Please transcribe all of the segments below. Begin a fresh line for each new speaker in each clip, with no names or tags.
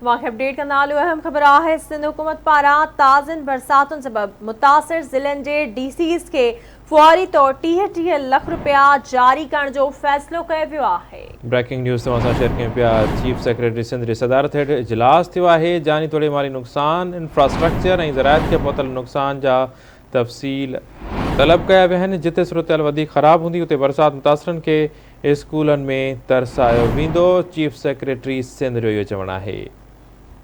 वाक़ई अपडेट कंदा हलूं। अहम ख़बर आहे सिंध हुकूमत पारां ताज़नि बरसातुनि सबबि मुतासिर ज़िलनि जे DCs खे फौरी तौर 30 लख रुपया जारी करण जो फ़ैसिलो कयो वियो आहे।
ब्रेकिंग न्यूज़ तव्हां सां शेयर कयूं पिया। चीफ सेक्रेटरी सिंध जी सदारत हेठि इजलास थियो आहे। जानी तोड़े माली नुक़सान, इंफ्रास्ट्रक्चर ऐं ज़रायत खे पहुतल नुक़सान जा तफ़सील तलब कया विया आहिनि। जिते सूरतहाल वधीक ख़राब हूंदी उते बरसात मुतासिरनि खे स्कूलनि में तरसायो वेंदो। चीफ सेक्रेटरी सिंध जो इहो चवणु आहे।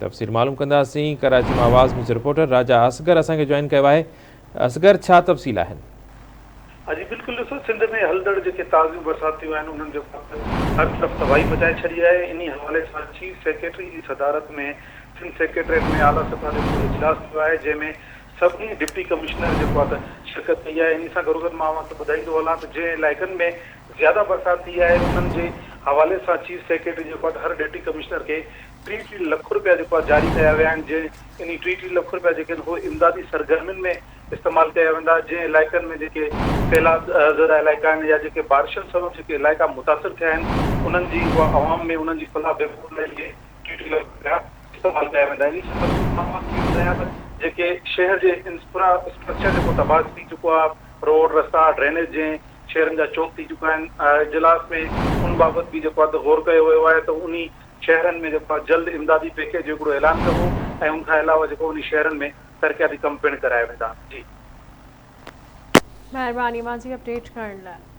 तफ़सील मालूम कंदासीं। कराची में आवाज़ न्यूज़ रिपोर्टर राजा असगर असांखे जॉइन कयो आहे। असगर, छा तफ़सील आहिनि?
हाँ जी बिल्कुल, ॾिसो सिंध में हलदड़ जेके ताज़ियूं बरसातियूं आहिनि उन्हनि जो हर तरफ़ तबाही मचाए छॾी आहे। इन हवाले सां चीफ सेक्रेटरी जी सदारत में सिंध सेक्रेटरीट में आला सतह जो इजलास थियो आहे, जंहिंमें सभिनी डिप्टी कमिश्नर जेको आहे शिरकत कई आहे। इन सां गॾोगॾु मां ॿुधाईंदो हलां त जंहिं इलाइक़नि में ज़्यादा बरसात थी आहे उन्हनि जे हवाले सां चीफ सेक्रेटरी जेको आहे हर डिप्टी कमिश्नर खे 30 लख रुपया जेको आहे जारी कया विया आहिनि। जंहिं इन 30 लख रुपया जेके आहिनि उहे इमदादी सरगर्मियुनि में इस्तेमालु कया वेंदा। जंहिं इलाइक़नि में जेके सैलाब ज़रा इलाइक़ा आहिनि या जेके बारिशुनि सबबि जेके इलाइक़ा मुतासिर थिया आहिनि उन्हनि जी उहा आवाम में उन्हनि जी फलाह बहबूद लाइ इहे 30 लख रुपया इस्तेमालु कया वेंदा आहिनि। जेके शहर जे इंफ्रास्ट्रक्चर जेको तबाह थी चुको आहे, रोड रस्ता ड्रेनेज जंहिं शहरनि जा चौक थी चुका आहिनि, इजलास में उन बाबति बि जेको आहे गौर कयो वियो आहे त उन शहरनि में जेको आहे जल्द इमदादी पैकेज जो हिकिड़ो ऐलान कबो ऐं उनखां अलावा जेको उन शहरनि में तरक़ियाती कम पिणु कराया वेंदा। जी
महिरबानी मां जी अपडेट करण लाइ।